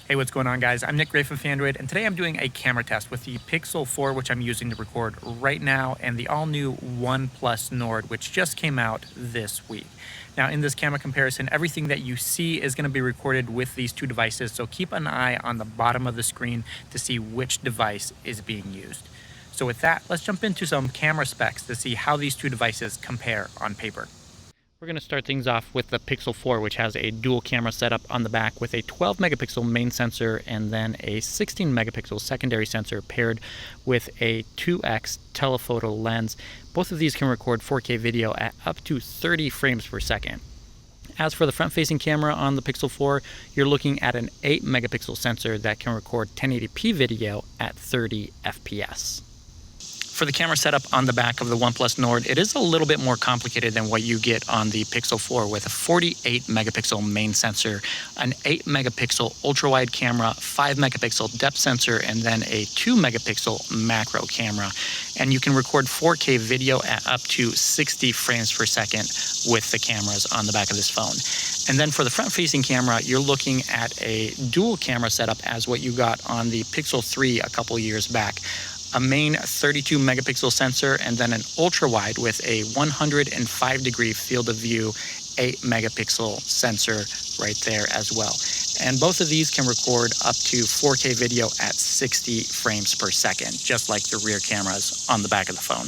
Hey, what's going on, guys? I'm Nick Gray from Phandroid, and today I'm doing a camera test with the Pixel 4, which I'm using to record right now, and the all-new OnePlus Nord, which just came out this week. Now, in this camera comparison, everything that you see is going to be recorded with these two devices, so keep an eye on the bottom of the screen to see which device is being used. So with that, let's jump into some camera specs to see how these two devices compare on paper. We're going to start things off with the Pixel 4, which has a dual camera setup on the back with a 12 megapixel main sensor and then a 16 megapixel secondary sensor paired with a 2x telephoto lens. Both of these can record 4K video at up to 30 frames per second. As for the front-facing camera on the Pixel 4, you're looking at an 8 megapixel sensor that can record 1080p video at 30 FPS. For the camera setup on the back of the OnePlus Nord, it is a little bit more complicated than what you get on the Pixel 4 with a 48 megapixel main sensor, an 8 megapixel ultra-wide camera, 5 megapixel depth sensor, and then a 2 megapixel macro camera. And you can record 4K video at up to 60 frames per second with the cameras on the back of this phone. And then for the front-facing camera, you're looking at a dual camera setup as what you got on the Pixel 3 a couple years back. A main 32 megapixel sensor, and then an ultra wide with a 105-degree field of view 8 megapixel sensor right there as well. And both of these can record up to 4K video at 60 frames per second, just like the rear cameras on the back of the phone.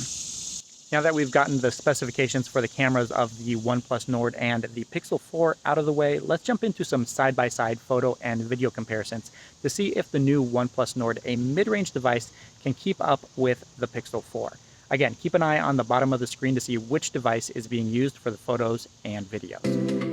Now that we've gotten the specifications for the cameras of the OnePlus Nord and the Pixel 4 out of the way, let's jump into some side-by-side photo and video comparisons to see if the new OnePlus Nord, a mid-range device, can keep up with the Pixel 4. Again, keep an eye on the bottom of the screen to see which device is being used for the photos and videos.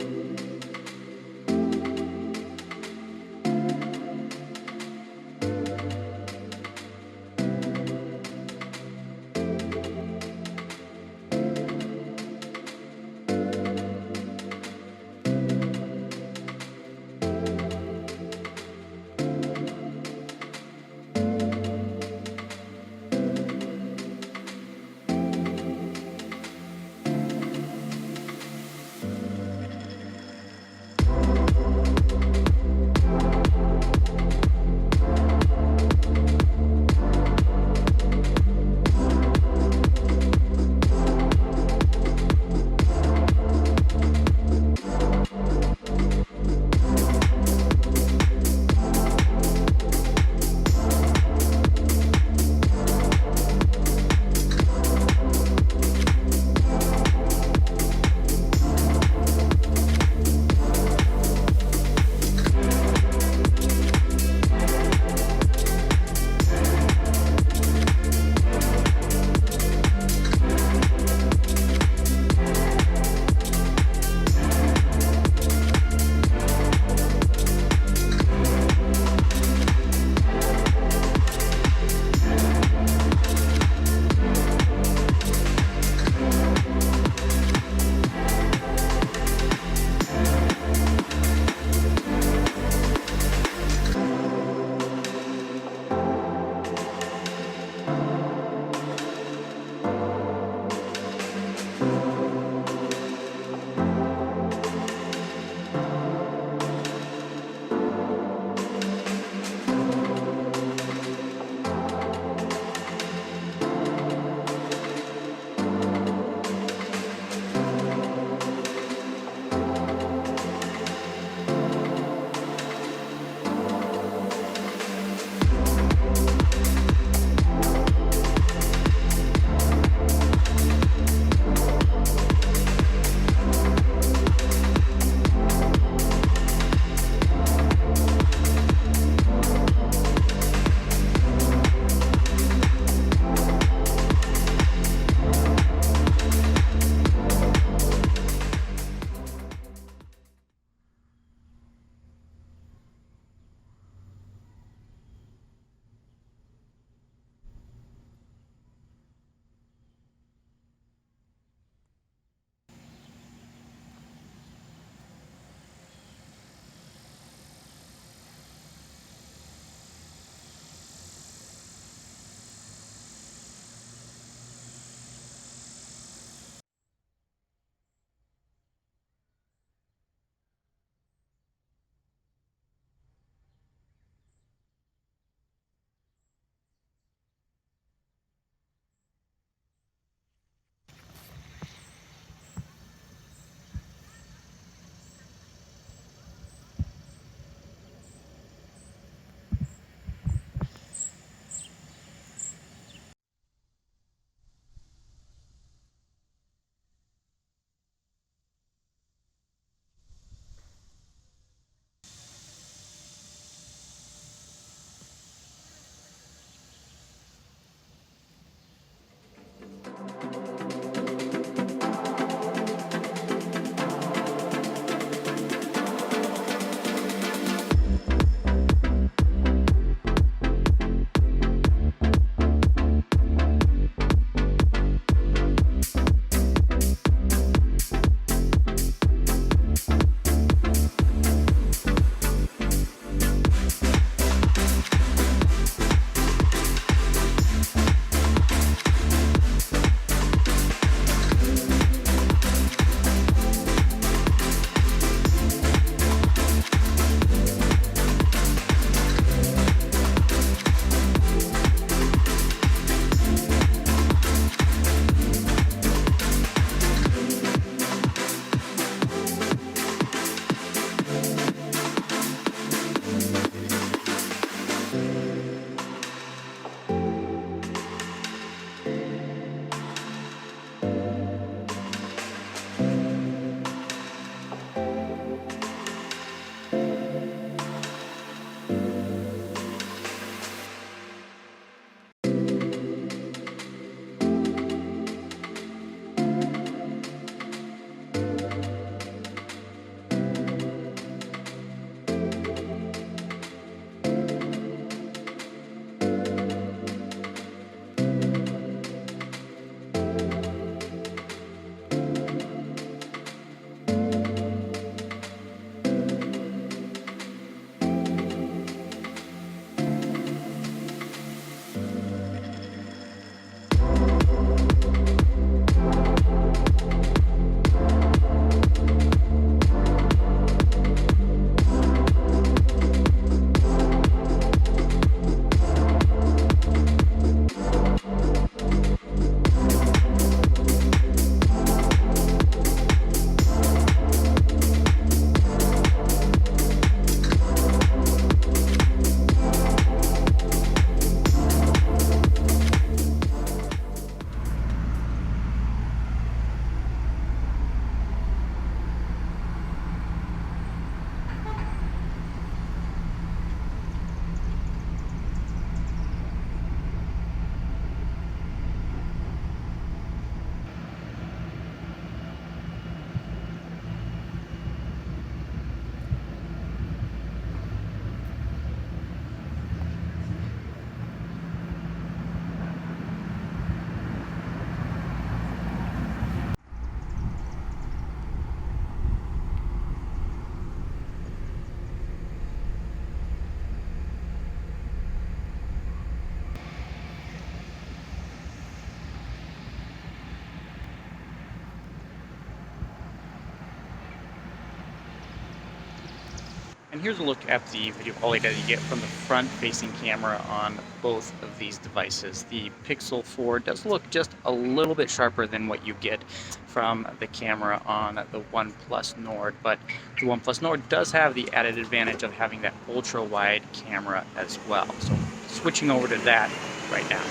here's a look at the video quality that you get from the front-facing camera on both of these devices. The Pixel 4 does look just a little bit sharper than what you get from the camera on the OnePlus Nord, but the OnePlus Nord does have the added advantage of having that ultra-wide camera as well. So switching over to that right now.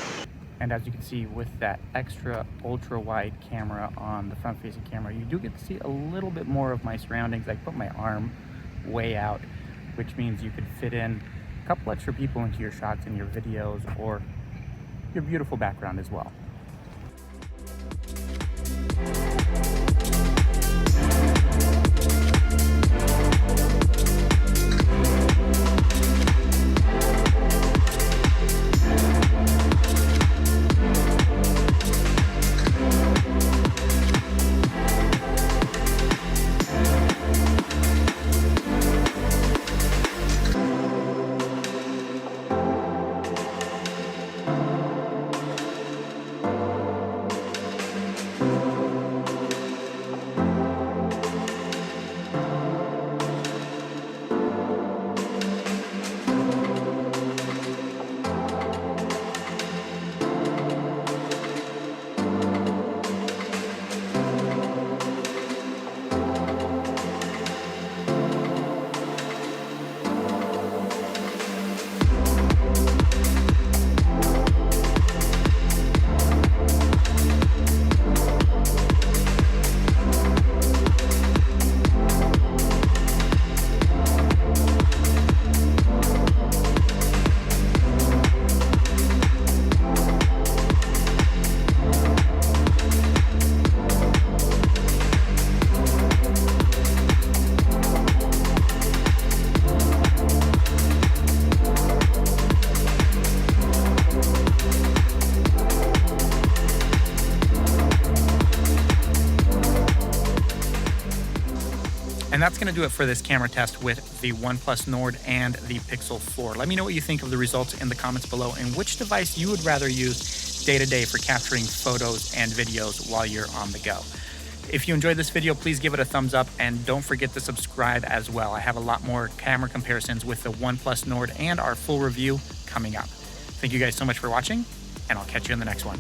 And as you can see, with that extra ultra wide camera on the front facing camera, you do get to see a little bit more of my surroundings. I put my arm way out, which means you could fit in a couple extra people into your shots in your videos or your beautiful background as well. And that's going to do it for this camera test with the OnePlus Nord and the Pixel 4. Let me know what you think of the results in the comments below and which device you would rather use day to day for capturing photos and videos while you're on the go. If you enjoyed this video, please give it a thumbs up and don't forget to subscribe as well. I have a lot more camera comparisons with the OnePlus Nord and our full review coming up. Thank you guys so much for watching, and I'll catch you in the next one.